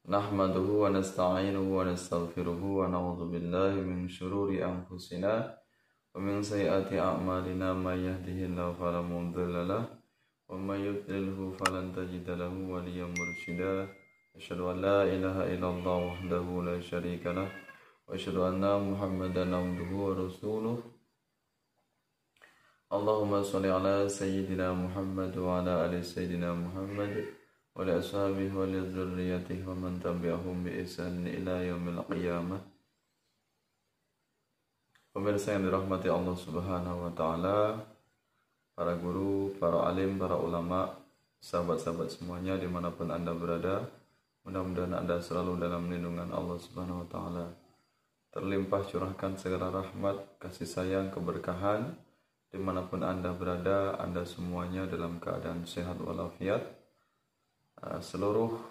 Nahmaduhu wa nasta'inuhu wa nastaghfiruhu wa na'udzu billahi min syururi anfusina wa min sayyiati a'malina may yahdihillahu fala mudilla lahu wa may yudlilhu falan tajida lahu waliyyan mursyida. Asyhadu an la ilaha illallah wahdahu la syarika lah wa asyhadu anna Muhammadan abduhu wa rasuluh. Allahumma shalli ala sayyidina Muhammad wa ala ali sayyidina Muhammad wa li ashabihi wa li dzurriyyatihi wa man tabi'ahum bi ihsan ila yaumil qiyamah. Pemirsa yang dirahmati Allah Subhanahu wa taala, para guru, para alim, para ulama, sahabat-sahabat semuanya dimanapun Anda berada, mudah-mudahan Anda selalu dalam lindungan Allah Subhanahu wa taala. Terlimpah curahkan segala rahmat, kasih sayang, keberkahan dimanapun Anda berada, Anda semuanya dalam keadaan sehat walafiat. Seluruh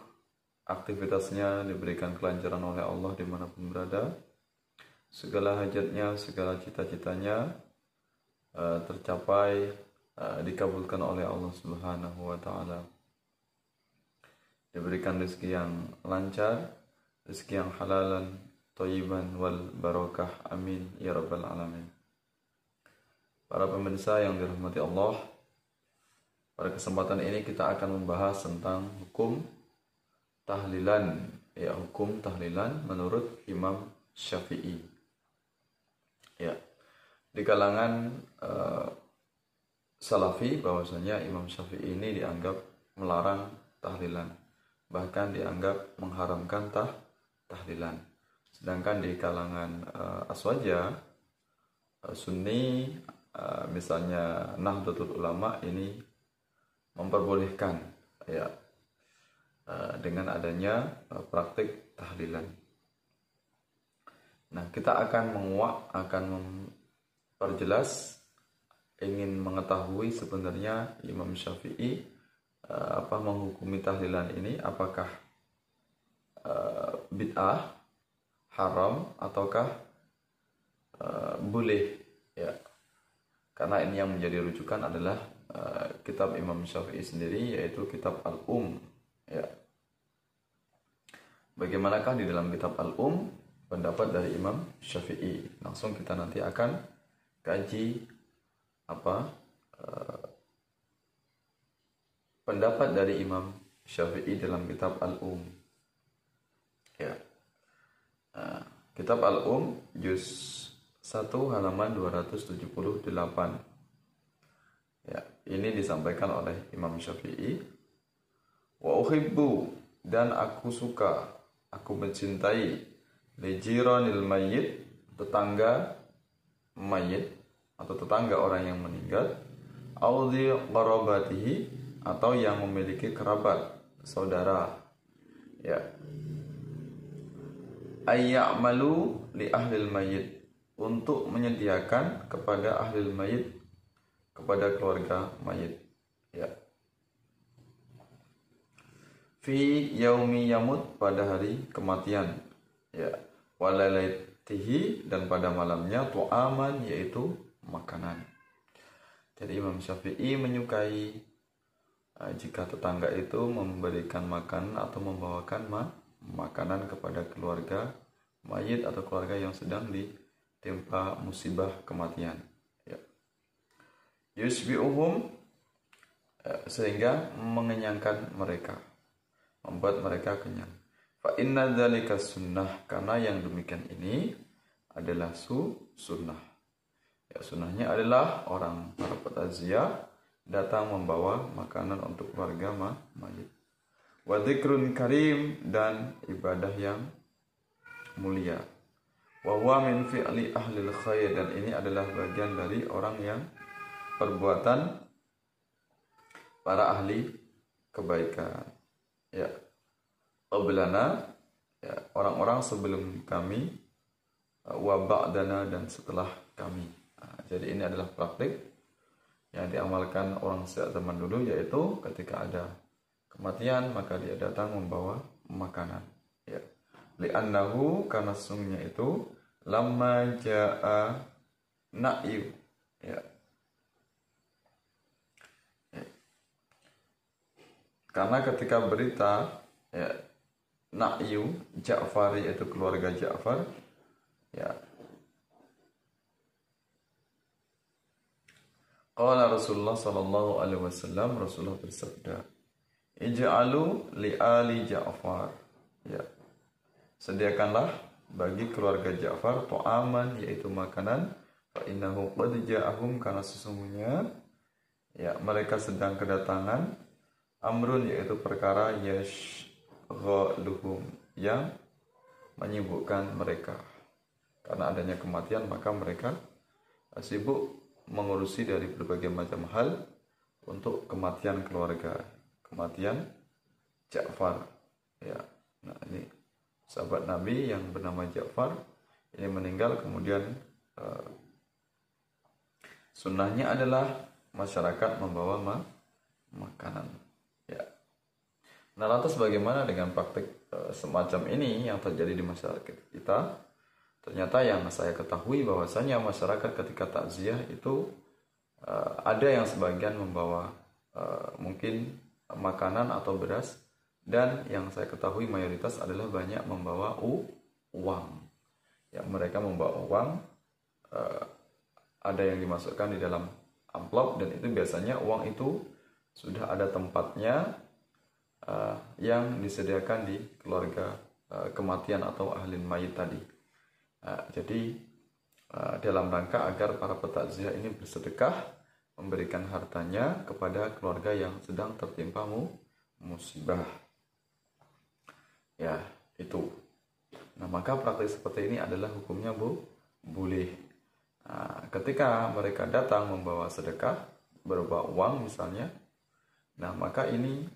aktivitasnya diberikan kelancaran oleh Allah dimanapun berada. Segala hajatnya, segala cita-citanya tercapai, dikabulkan oleh Allah Subhanahu wa taala. Diberikan rezeki yang lancar, rezeki yang halalan, thayyiban wal barakah. Amin ya rabbal alamin. Para pemirsa yang dirahmati Allah, pada kesempatan ini kita akan membahas tentang hukum tahlilan, ya, hukum tahlilan menurut Imam Syafi'i. Ya, di kalangan Salafi bahwasanya Imam Syafi'i ini dianggap melarang tahlilan, bahkan dianggap mengharamkan tahlilan. Sedangkan di kalangan Aswaja, Sunni, misalnya Nahdlatul Ulama ini memperbolehkan, ya, dengan adanya praktik tahlilan. Nah, kita akan memperjelas, ingin mengetahui sebenarnya Imam Syafi'i menghukumi tahlilan ini, apakah bid'ah, haram, ataukah boleh, ya. Karena ini yang menjadi rujukan adalah kitab Imam Syafi'i sendiri, yaitu kitab Al-Um, ya. Bagaimanakah di dalam kitab Al-Um pendapat dari Imam Syafi'i? Langsung kita nanti akan kaji pendapat dari Imam Syafi'i dalam kitab Al-Um, ya. Kitab Al-Um juz 1 halaman 278. Ya, ini disampaikan oleh Imam Syafi'i. Wa uhibbu, dan aku suka, aku mencintai, li jiranil mayyit, tetangga mayit atau tetangga orang yang meninggal, au dhi qarabatihi, atau yang memiliki kerabat, saudara, ya. Ayya'malu li ahlil mayyit, untuk menyediakan kepada ahlil mayyit, kepada keluarga mayit, ya. Fi yaumi yamut, pada hari kematian, ya. Walalaitihi, dan pada malamnya, tu'aman, yaitu makanan. Jadi Imam Syafi'i menyukai jika tetangga itu memberikan makan atau membawakan makanan kepada keluarga mayit atau keluarga yang sedang ditimpa musibah kematian, ya. Yusbi'uhum, sehingga mengenyangkan mereka, membuat mereka kenyang. Fa inna dzalika sunnah, karena yang demikian ini adalah sunnah. Ya, sunnahnya adalah orang para petazia datang membawa makanan untuk keluarga mayit. Wa dzikrun karim, dan ibadah yang mulia. Wa huwa min fi'li ahlil khair, dan ini adalah bagian dari orang yang perbuatan para ahli kebaikan, ya. Qablana, ya, orang-orang sebelum kami, wa ba'dana, dan setelah kami. Jadi ini adalah praktik yang diamalkan orang sejak zaman dulu, yaitu ketika ada kematian maka dia datang membawa makanan, ya. Li'annahu, karena sungguhnya itu, lamma ja'a na'yu, ya. Karena ketika berita, ya, Na'yu Ja'fari, yaitu keluarga Ja'far. Ya. Qala Rasulullah sallallahu alaihi wasallam, Rasulullah bersabda, "Ij'alu li ali Ja'far." Ya. Sediakanlah bagi keluarga Ja'far ta'aman, yaitu makanan, fa innahu qad ja'ahum, karena sesungguhnya ya mereka sedang kedatangan, amrun, yaitu perkara, yashghaluhum, yang menyibukkan mereka. Karena adanya kematian, maka mereka sibuk mengurusi dari berbagai macam hal untuk kematian keluarga, kematian Ja'far. Ya. Nah, ini sahabat Nabi yang bernama Ja'far ini meninggal, kemudian sunnahnya adalah masyarakat membawa makanan. Ya. Nah, lantas bagaimana dengan praktik semacam ini yang terjadi di masyarakat kita? Ternyata yang saya ketahui bahwasanya masyarakat ketika takziah itu ada yang sebagian membawa mungkin makanan atau beras, dan yang saya ketahui mayoritas adalah banyak membawa uang. Ya, mereka membawa uang, ada yang dimasukkan di dalam amplop, dan itu biasanya uang itu sudah ada tempatnya yang disediakan di keluarga kematian atau ahli mayit tadi. Jadi dalam rangka agar para petakziah ini bersedekah, memberikan hartanya kepada keluarga yang sedang tertimpa musibah. Ya, itu. Nah, maka praktik seperti ini adalah hukumnya boleh. Nah, ketika mereka datang membawa sedekah berupa uang misalnya, nah maka ini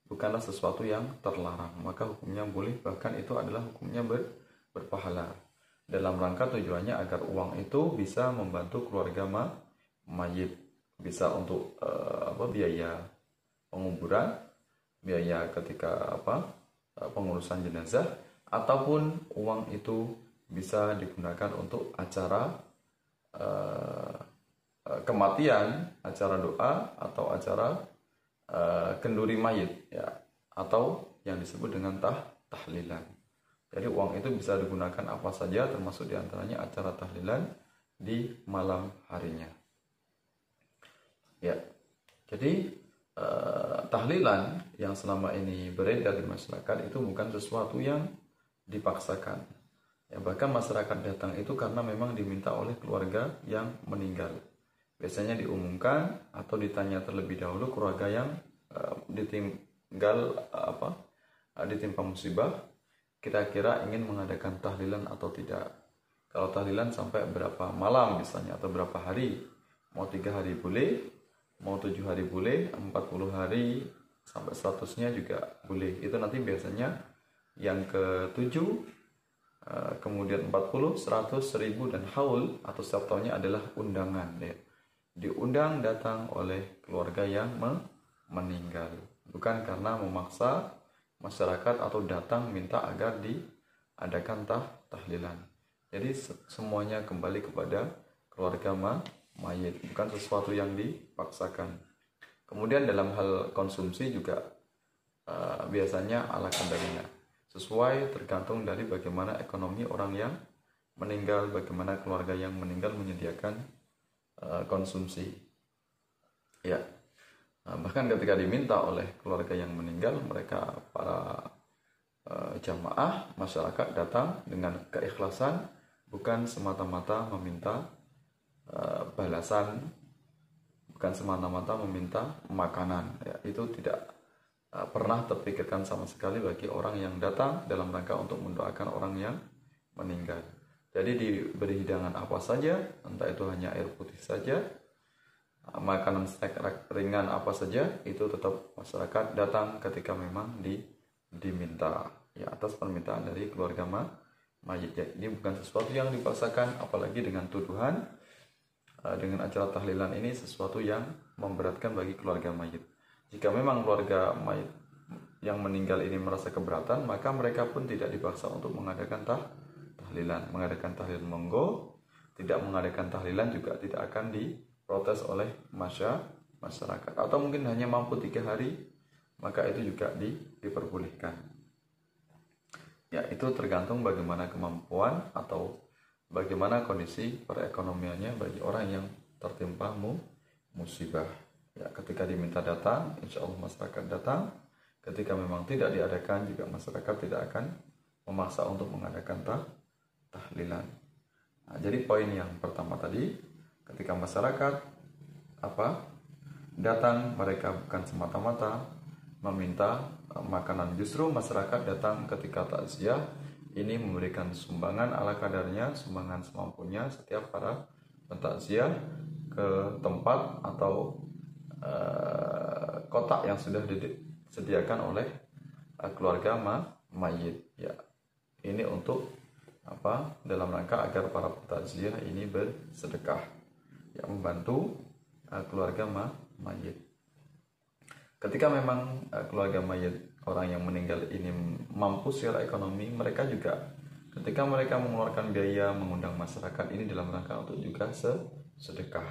bukanlah sesuatu yang terlarang, maka hukumnya boleh, bahkan itu adalah hukumnya berpahala. Dalam rangka tujuannya agar uang itu bisa membantu keluarga mayit, bisa untuk biaya penguburan, biaya ketika pengurusan jenazah, ataupun uang itu bisa digunakan untuk acara kematian, acara doa, atau acara kenduri mayit, ya, atau yang disebut dengan tahlilan. Jadi uang itu bisa digunakan apa saja, termasuk diantaranya acara tahlilan di malam harinya. Ya, jadi tahlilan yang selama ini beredar di masyarakat itu bukan sesuatu yang dipaksakan. Ya, bahkan masyarakat datang itu karena memang diminta oleh keluarga yang meninggal. Biasanya diumumkan atau ditanya terlebih dahulu keluarga yang ditimpa musibah, kira-kira ingin mengadakan tahlilan atau tidak. Kalau tahlilan sampai berapa malam misalnya, atau berapa hari, mau 3 hari boleh, mau 7 hari boleh, 40 hari sampai 100-nya juga boleh. Itu nanti biasanya yang ke-7, kemudian 40, 100, 1000, dan haul atau setiap tahunnya adalah undangan, ya. Diundang datang oleh keluarga yang meninggal, bukan karena memaksa masyarakat atau datang minta agar diadakan tahlilan. Jadi semuanya kembali kepada keluarga mayit, bukan sesuatu yang dipaksakan. Kemudian dalam hal konsumsi juga biasanya ala kadarnya, sesuai tergantung dari bagaimana ekonomi orang yang meninggal, bagaimana keluarga yang meninggal menyediakan konsumsi. Ya. Bahkan ketika diminta oleh keluarga yang meninggal, mereka para jamaah masyarakat datang dengan keikhlasan, bukan semata-mata meminta balasan, bukan semata-mata meminta makanan. Ya, itu tidak pernah terpikirkan sama sekali bagi orang yang datang dalam rangka untuk mendoakan orang yang meninggal. Jadi diberi hidangan apa saja, entah itu hanya air putih saja, makanan snack ringan apa saja, itu tetap masyarakat datang ketika memang diminta, ya, atas permintaan dari keluarga mayit. Ini bukan sesuatu yang dipaksakan, apalagi dengan tuduhan dengan acara tahlilan ini sesuatu yang memberatkan bagi keluarga mayit. Jika memang keluarga mayit yang meninggal ini merasa keberatan, maka mereka pun tidak dipaksa untuk mengadakan tahlilan. Mengadakan tahlilan monggo, tidak mengadakan tahlilan juga tidak akan diprotes oleh masyarakat. Atau mungkin hanya mampu 3 hari, maka itu juga diperbolehkan. Ya, itu tergantung bagaimana kemampuan atau bagaimana kondisi perekonomiannya bagi orang yang tertimpa musibah. Ya, ketika diminta datang, insya Allah masyarakat datang. Ketika memang tidak diadakan, juga masyarakat tidak akan memaksa untuk mengadakan tahlilan. Nah, jadi poin yang pertama tadi, ketika masyarakat datang, mereka bukan semata-mata meminta makanan, justru masyarakat datang ketika takziah ini memberikan sumbangan ala kadarnya, sumbangan semampunya. Setiap para pentakziah ke tempat atau kotak yang sudah disediakan oleh keluarga mayit. Ya, ini untuk dalam rangka agar para pentakziah ini bersedekah, ya, membantu keluarga mayit. Ketika memang keluarga mayit orang yang meninggal ini mampu secara ekonomi, mereka juga ketika mereka mengeluarkan biaya mengundang masyarakat ini dalam rangka untuk juga sedekah.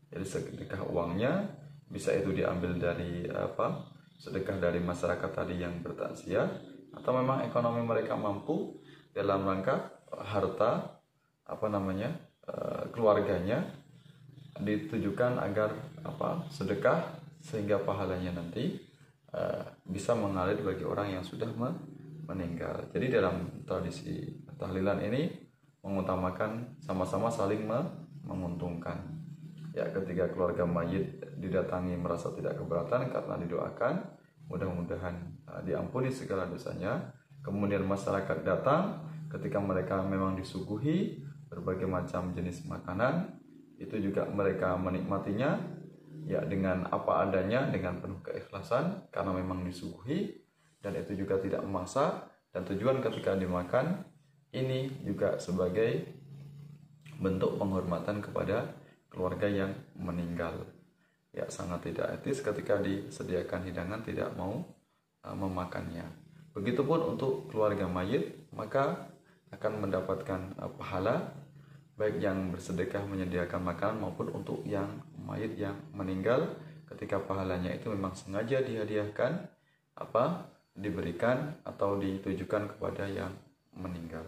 Jadi sedekah uangnya bisa itu diambil dari sedekah dari masyarakat tadi yang bertakziah, atau memang ekonomi mereka mampu dalam rangka harta keluarganya ditujukan agar sedekah, sehingga pahalanya nanti bisa mengalir bagi orang yang sudah meninggal. Jadi dalam tradisi tahlilan ini mengutamakan sama-sama saling menguntungkan. Ya, ketika keluarga mayit didatangi merasa tidak keberatan karena didoakan mudah-mudahan diampuni segala dosanya. Kemudian masyarakat datang ketika mereka memang disuguhi berbagai macam jenis makanan, itu juga mereka menikmatinya ya dengan apa adanya, dengan penuh keikhlasan karena memang disuguhi, dan itu juga tidak memaksa. Dan tujuan ketika dimakan ini juga sebagai bentuk penghormatan kepada keluarga yang meninggal. Ya, sangat tidak etis ketika disediakan hidangan tidak mau memakannya. Begitupun untuk keluarga mayit, maka akan mendapatkan pahala baik yang bersedekah menyediakan makanan maupun untuk yang mayit yang meninggal, ketika pahalanya itu memang sengaja dihadiahkan, diberikan atau ditujukan kepada yang meninggal.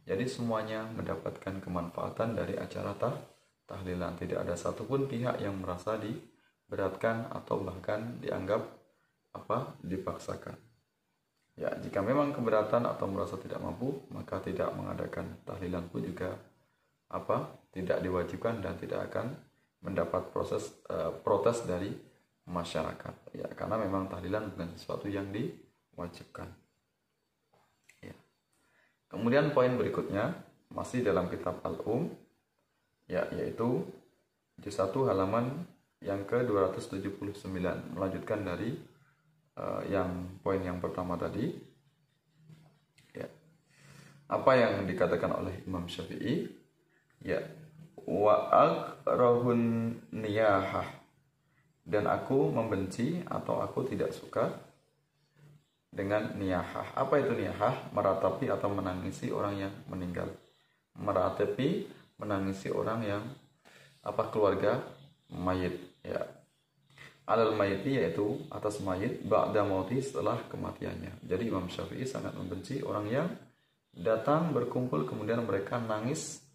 Jadi semuanya mendapatkan kemanfaatan dari acara tahlilan. Tidak ada satupun pihak yang merasa diberatkan atau bahkan dianggap dipaksakan. Ya, jika memang keberatan atau merasa tidak mampu, maka tidak mengadakan tahlilan pun juga tidak diwajibkan dan tidak akan mendapat protes dari masyarakat. Ya, karena memang tahlilan bukan sesuatu yang diwajibkan. Ya. Kemudian poin berikutnya masih dalam kitab Al-Um, ya, yaitu juz 1 halaman yang ke-279, melanjutkan dari yang poin yang pertama tadi. Ya. Apa yang dikatakan oleh Imam Syafi'i? Ya, wa akrahun niyahah, dan aku membenci atau aku tidak suka dengan niyahah. Apa itu niyahah? Meratapi atau menangisi orang yang meninggal. Meratapi, menangisi orang yang keluarga mayit, ya. Alal mayiti, yaitu atas mayit, ba'da mauti, setelah kematiannya. Jadi Imam Syafi'i sangat membenci orang yang datang berkumpul kemudian mereka nangis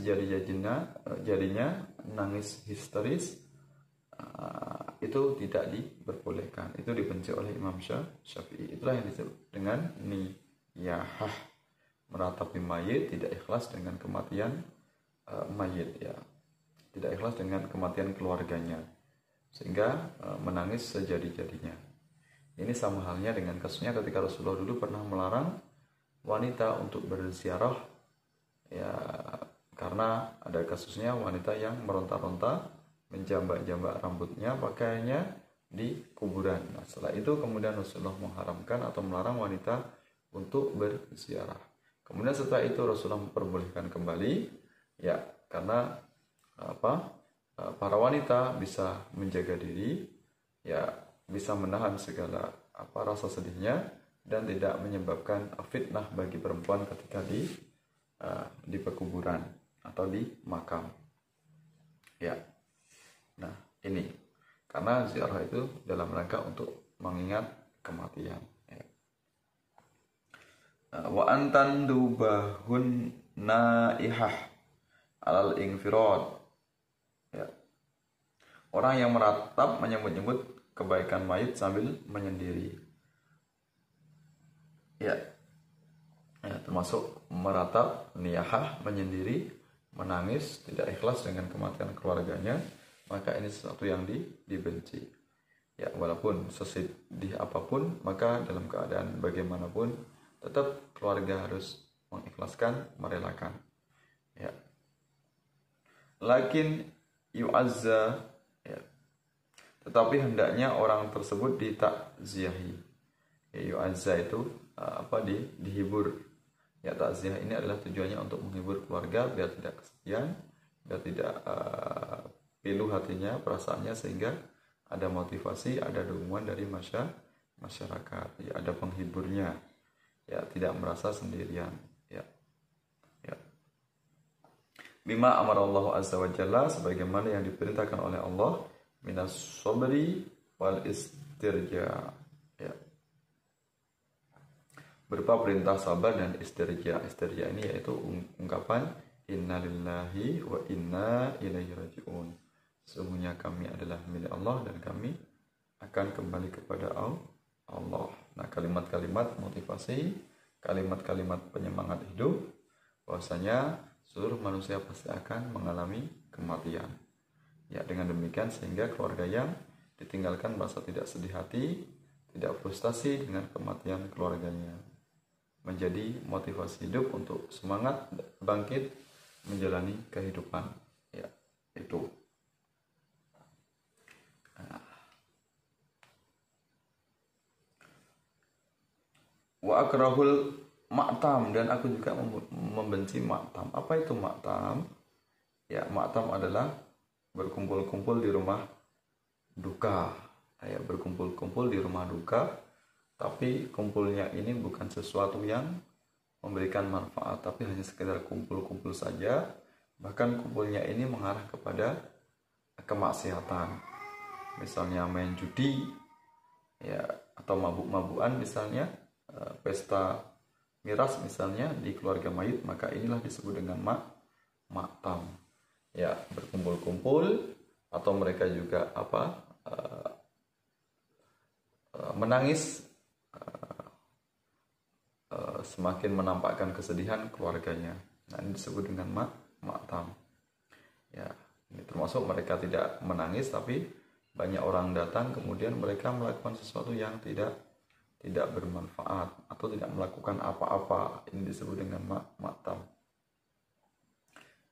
jadinya nangis histeris. Itu tidak diperbolehkan, itu dibenci oleh Imam Syafi'i. Itulah yang disebut dengan niyahah, meratapi mayit, tidak ikhlas dengan kematian mayit, ya, tidak ikhlas dengan kematian keluarganya, sehingga menangis sejadi-jadinya. Ini sama halnya dengan kasusnya ketika Rasulullah dulu pernah melarang wanita untuk berziarah, ya, karena ada kasusnya wanita yang meronta-ronta, menjambak-jambak rambutnya, pakaiannya di kuburan. Nah, setelah itu kemudian Rasulullah mengharamkan atau melarang wanita untuk berziarah. Kemudian setelah itu Rasulullah memperbolehkan kembali, ya, karena para wanita bisa menjaga diri, ya, bisa menahan segala rasa sedihnya dan tidak menyebabkan fitnah bagi perempuan ketika di pekuburan atau di makam. Ya. Nah, ini karena ziarah itu dalam rangka untuk mengingat kematian. Ya. Wa antan dubahun naihah alal infirad. Ya. Orang yang meratap menyebut-nyebut kebaikan mayit sambil menyendiri. Ya. Ya, termasuk meratap, niyahah, menyendiri, menangis, tidak ikhlas dengan kematian keluarganya, maka ini sesuatu yang dibenci. Ya, walaupun sesedih apapun, maka dalam keadaan bagaimanapun tetap keluarga harus mengikhlaskan, merelakan. Ya. Lakin yu'azza, ya. Tetapi hendaknya orang tersebut ditakziahi. Ya, yu'azza itu dihibur. Ya, takziah ini adalah tujuannya untuk menghibur keluarga biar tidak kesepian, biar tidak pilu hatinya, perasaannya, sehingga ada motivasi, ada dukungan dari masyarakat. Ya, ada penghiburnya. Ya, tidak merasa sendirian. Ya. Ya. Bima amarallahu azza wa jalla, sebagaimana yang diperintahkan oleh Allah, minas sabri wal istirja. Ya. Berupa perintah sabar dan istirja. Istirja ini yaitu ungkapan innalillahi wa inna ilaihi raji'un. Sesungguhnya kami adalah milik Allah dan kami akan kembali kepada Allah. Nah, kalimat-kalimat motivasi, kalimat-kalimat penyemangat hidup, bahwasanya seluruh manusia pasti akan mengalami kematian. Ya, dengan demikian sehingga keluarga yang ditinggalkan merasa tidak sedih hati, tidak frustasi dengan kematian keluarganya, menjadi motivasi hidup untuk semangat bangkit menjalani kehidupan. Ya, itu. Wa akrahul ma'tam, dan aku juga membenci ma'tam. Apa itu ma'tam? Ya, ma'tam adalah berkumpul-kumpul di rumah duka. Ya, berkumpul-kumpul di rumah duka. Tapi kumpulnya ini bukan sesuatu yang memberikan manfaat, tapi hanya sekedar kumpul-kumpul saja. Bahkan kumpulnya ini mengarah kepada kemaksiatan. Misalnya main judi, ya, atau mabuk-mabukan misalnya, pesta miras misalnya di keluarga mayit, maka inilah disebut dengan ma'tam. Ya, berkumpul-kumpul, atau mereka juga menangis, semakin menampakkan kesedihan keluarganya. Nah, ini disebut dengan ma'tam. Ya, ini termasuk mereka tidak menangis, tapi banyak orang datang, kemudian mereka melakukan sesuatu yang tidak bermanfaat atau tidak melakukan apa-apa. Ini disebut dengan ma'tam.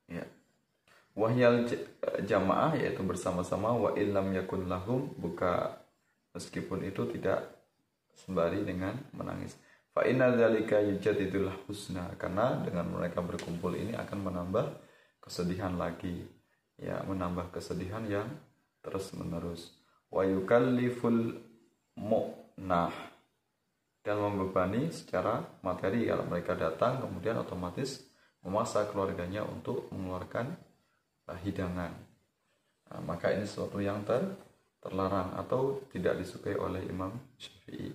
Ya. Wahyal jamaah, yaitu bersama-sama, wa illam yakun lahum, buka meskipun itu tidak sembari dengan menangis. Fa inna dzalika yujadidul husna, karena dengan mereka berkumpul ini akan menambah kesedihan lagi. Ya, menambah kesedihan yang terus-menerus. Wa yukalliful mu'nah, dan membebani secara materi. Kalau mereka datang kemudian otomatis memaksa keluarganya untuk mengeluarkan hidangan. Nah, maka ini sesuatu yang terlarang atau tidak disukai oleh Imam Syafi'i.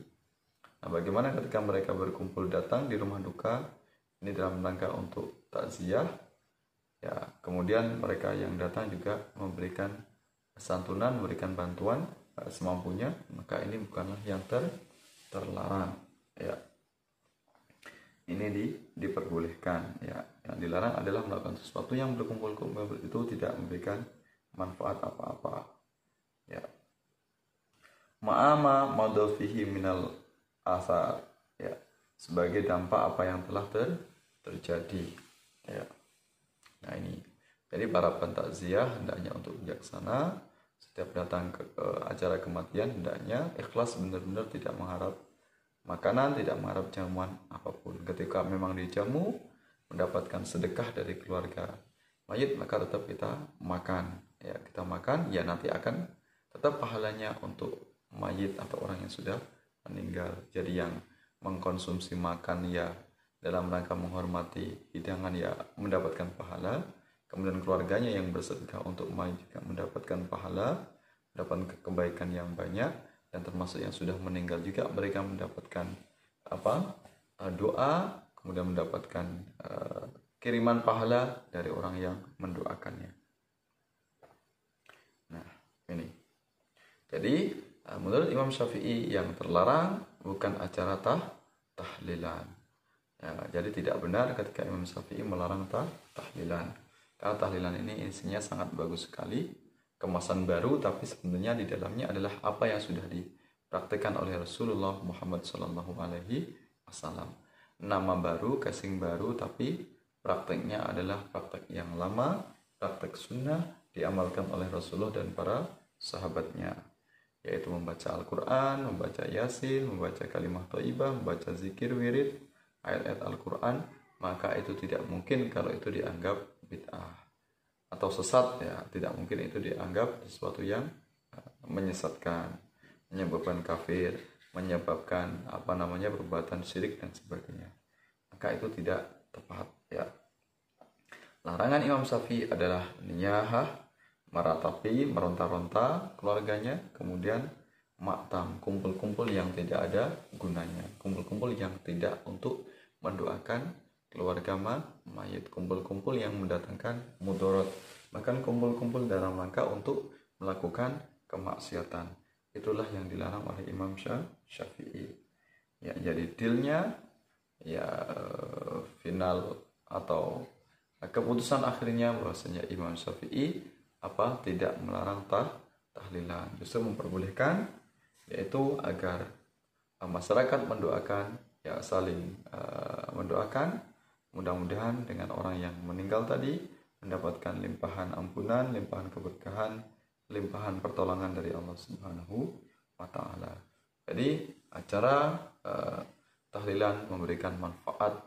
Nah, bagaimana ketika mereka berkumpul datang di rumah duka, ini dalam rangka untuk takziah, ya, kemudian mereka yang datang juga memberikan santunan, memberikan bantuan semampunya, maka ini bukanlah yang terlarang. Ya, ini diperbolehkan. Ya, yang dilarang adalah melakukan sesuatu yang berkumpul-kumpul itu tidak memberikan manfaat apa-apa. Ya, ma'ama madhafihi minal asar, ya, sebagai dampak apa yang telah terjadi. Ya. Nah, ini jadi para pentakziah hendaknya untuk bijaksana. Setiap datang ke acara kematian hendaknya ikhlas, benar-benar tidak mengharap makanan, tidak mengharap jamuan apapun. Ketika memang dijamu mendapatkan sedekah dari keluarga mayit, maka tetap kita makan. Ya, kita makan, ya, nanti akan tetap pahalanya untuk mayit atau orang yang sudah meninggal. Jadi yang mengkonsumsi makan, ya, dalam rangka menghormati hidangan, ya, mendapatkan pahala. Kemudian keluarganya yang bersedekah untuk mayit juga mendapatkan pahala, mendapatkan kebaikan yang banyak. Dan termasuk yang sudah meninggal juga mereka mendapatkan doa kemudian mendapatkan kiriman pahala dari orang yang mendoakannya. Nah, ini. Jadi menurut Imam Syafi'i yang terlarang bukan acara tahlilan. Ya, jadi tidak benar ketika Imam Syafi'i melarang tahlilan. Karena tahlilan ini isinya sangat bagus sekali, kemasan baru, tapi sebenarnya di dalamnya adalah apa yang sudah dipraktikkan oleh Rasulullah Muhammad SAW. Nama baru, casing baru, tapi prakteknya adalah praktek yang lama, praktek sunnah diamalkan oleh Rasulullah dan para sahabatnya, yaitu membaca Al-Quran, membaca Yasin, membaca kalimah thayyibah, membaca zikir wirid, ayat-ayat Al-Quran. Maka itu tidak mungkin kalau itu dianggap bid'ah atau sesat, ya tidak mungkin itu dianggap sesuatu yang menyesatkan, menyebabkan kafir, menyebabkan perbuatan syirik dan sebagainya. Maka itu tidak tepat, ya. Larangan Imam Syafi'i adalah niyahah, meratapi, meronta-ronta keluarganya, kemudian maktam, kumpul-kumpul yang tidak ada gunanya, kumpul-kumpul yang tidak untuk mendoakan keluarga mayit, kumpul-kumpul yang mendatangkan mudarat, bahkan kumpul-kumpul dalam rangka untuk melakukan kemaksiatan. Itulah yang dilarang oleh Imam Syafi'i. Ya, jadi dealnya, ya final atau keputusan akhirnya bahwasanya Imam Syafi'i tidak melarang tahlilan, justru memperbolehkan, yaitu agar masyarakat mendoakan, ya saling mendoakan, mudah-mudahan dengan orang yang meninggal tadi mendapatkan limpahan ampunan, limpahan keberkahan, limpahan pertolongan dari Allah Subhanahu wa Ta'ala. Jadi acara tahlilan memberikan manfaat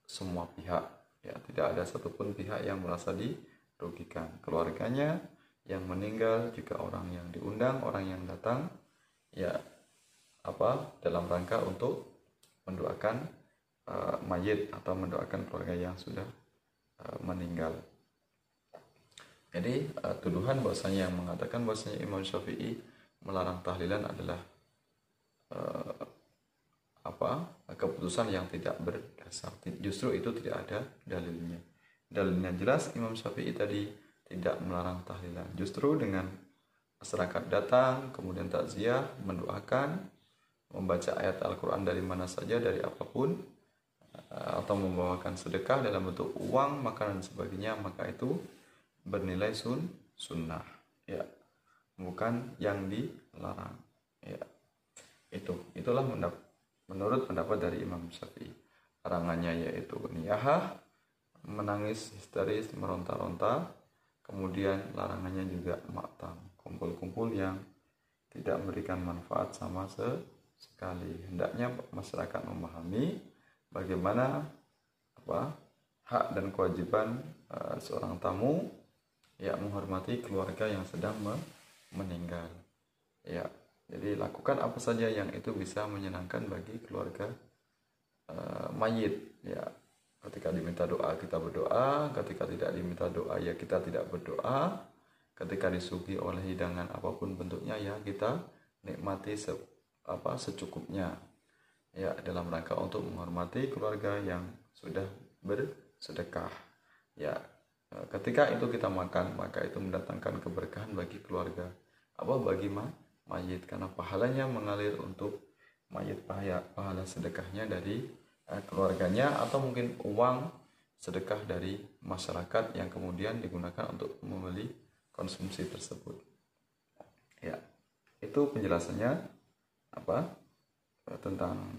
semua pihak, ya tidak ada satupun pihak yang merasa dirugikan. Keluarganya yang meninggal, juga orang yang diundang, orang yang datang, ya dalam rangka untuk mendoakan mayit atau mendoakan keluarga yang sudah meninggal. Jadi tuduhan bahwasanya yang mengatakan bahwasanya Imam Syafi'i melarang tahlilan adalah keputusan yang tidak berdasar. Justru itu tidak ada dalilnya. Dalilnya jelas, Imam Syafi'i tadi tidak melarang tahlilan. Justru dengan masyarakat datang, kemudian takziah, mendoakan, membaca ayat Al-Quran dari mana saja, dari apapun, atau membawakan sedekah dalam bentuk uang, makanan dan sebagainya, maka itu bernilai sunnah, ya, bukan yang dilarang, ya. Itulah menurut pendapat dari Imam Syafi'i. Larangannya yaitu niyahah, menangis histeris, meronta-ronta, kemudian larangannya juga maktam, kumpul-kumpul yang tidak memberikan manfaat sama sekali. Hendaknya masyarakat memahami bagaimana hak dan kewajiban seorang tamu, ya, menghormati keluarga yang sedang meninggal, ya. Jadi lakukan apa saja yang itu bisa menyenangkan bagi keluarga mayit, ya. Ketika diminta doa kita berdoa, ketika tidak diminta doa ya kita tidak berdoa, ketika disuguhi oleh hidangan apapun bentuknya ya kita nikmati secukupnya, ya, dalam rangka untuk menghormati keluarga yang sudah bersedekah, ya. Ketika itu kita makan, maka itu mendatangkan keberkahan bagi keluarga, bagi mayit, karena pahalanya mengalir untuk mayit, pahala sedekahnya dari keluarganya, atau mungkin uang sedekah dari masyarakat yang kemudian digunakan untuk membeli konsumsi tersebut, ya. Itu penjelasannya tentang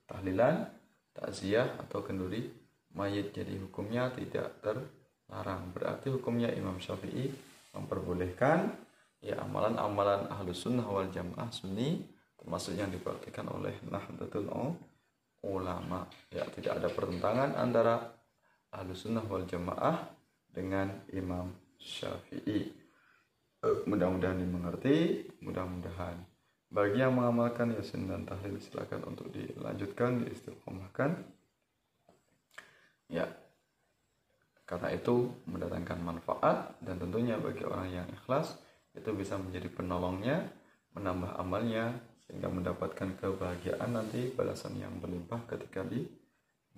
tahlilan, takziah atau kenduri mayit. Jadi hukumnya tidak terlarang, berarti hukumnya Imam Syafi'i memperbolehkan, ya, amalan-amalan Ahlus Sunnah wal Jamaah Sunni, termasuk yang dipraktikkan oleh Nahdlatul Ulama, ya, tidak ada pertentangan antara Ahlus Sunnah wal Jamaah dengan Imam Syafi'i. Mudah-mudahan dimengerti, mudah-mudahan bagi yang mengamalkan Yasin dan tahlil silakan untuk dilanjutkan, diistiqomahkan, ya, karena itu mendatangkan manfaat, dan tentunya bagi orang yang ikhlas itu bisa menjadi penolongnya, menambah amalnya, sehingga mendapatkan kebahagiaan nanti, balasan yang berlimpah ketika di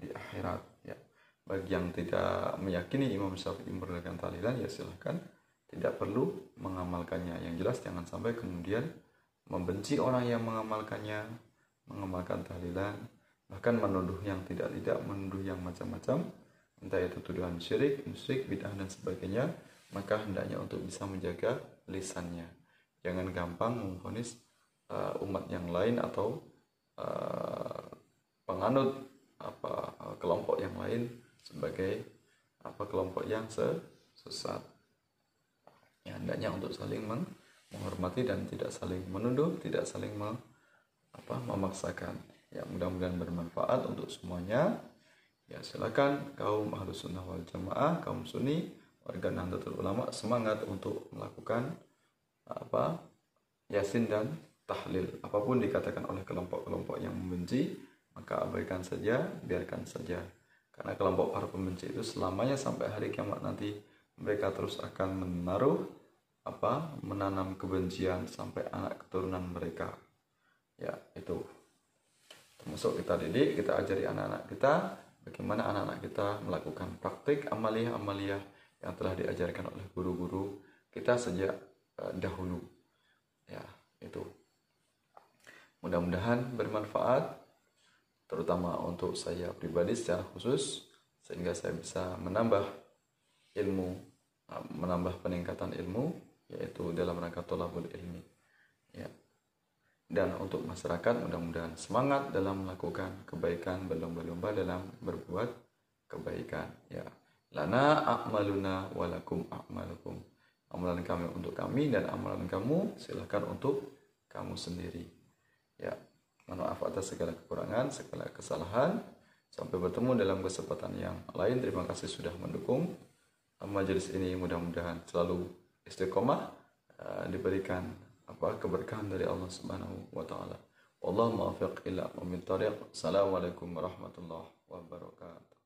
akhirat ya. Bagi yang tidak meyakini Imam Syafi'i membolehkan tahlilan, ya silahkan, tidak perlu mengamalkannya. Yang jelas jangan sampai kemudian membenci orang yang mengamalkannya, mengamalkan tahlilan, bahkan menuduh yang tidak-tidak, menuduh yang macam-macam, entah itu tuduhan syirik, musyrik, bid'ah dan sebagainya. Maka hendaknya untuk bisa menjaga lisannya, jangan gampang memvonis umat yang lain atau penganut kelompok yang lain sebagai kelompok yang sesat. Ya, hendaknya untuk saling menghormati dan tidak saling menuduh, tidak saling memaksakan. Ya, mudah-mudahan bermanfaat untuk semuanya. Ya, silakan kaum Ahlus Sunnah wal Jamaah, kaum Sunni, warga Nahdlatul Ulama semangat untuk melakukan Yasin dan tahlil. Apapun dikatakan oleh kelompok-kelompok yang membenci, maka abaikan saja, biarkan saja. Karena kelompok para pembenci itu selamanya sampai hari kiamat nanti mereka terus akan menanam kebencian sampai anak keturunan mereka. Ya, itu termasuk kita didik, kita ajari anak-anak kita bagaimana anak-anak kita melakukan praktik amaliyah-amaliyah yang telah diajarkan oleh guru-guru kita sejak dahulu. Ya, itu. Mudah-mudahan bermanfaat, terutama untuk saya pribadi secara khusus, sehingga saya bisa menambah ilmu, menambah peningkatan ilmu, yaitu dalam rangka thalabul ilmi. Ya. Dan untuk masyarakat, mudah-mudahan semangat dalam melakukan kebaikan, berlomba-lomba dalam berbuat kebaikan. Ya. Lana a'maluna walakum a'malukum. Amalan kami untuk kami dan amalan kamu silakan untuk kamu sendiri. Ya, mohon maaf atas segala kekurangan, segala kesalahan. Sampai bertemu dalam kesempatan yang lain. Terima kasih sudah mendukung majelis ini. Mudah-mudahan selalu istiqomah, diberikan keberkahan dari Allah Subhanahu wa taala. Wallahu muwaffiq ila mu'min thariq. Assalamualaikum warahmatullahi wabarakatuh.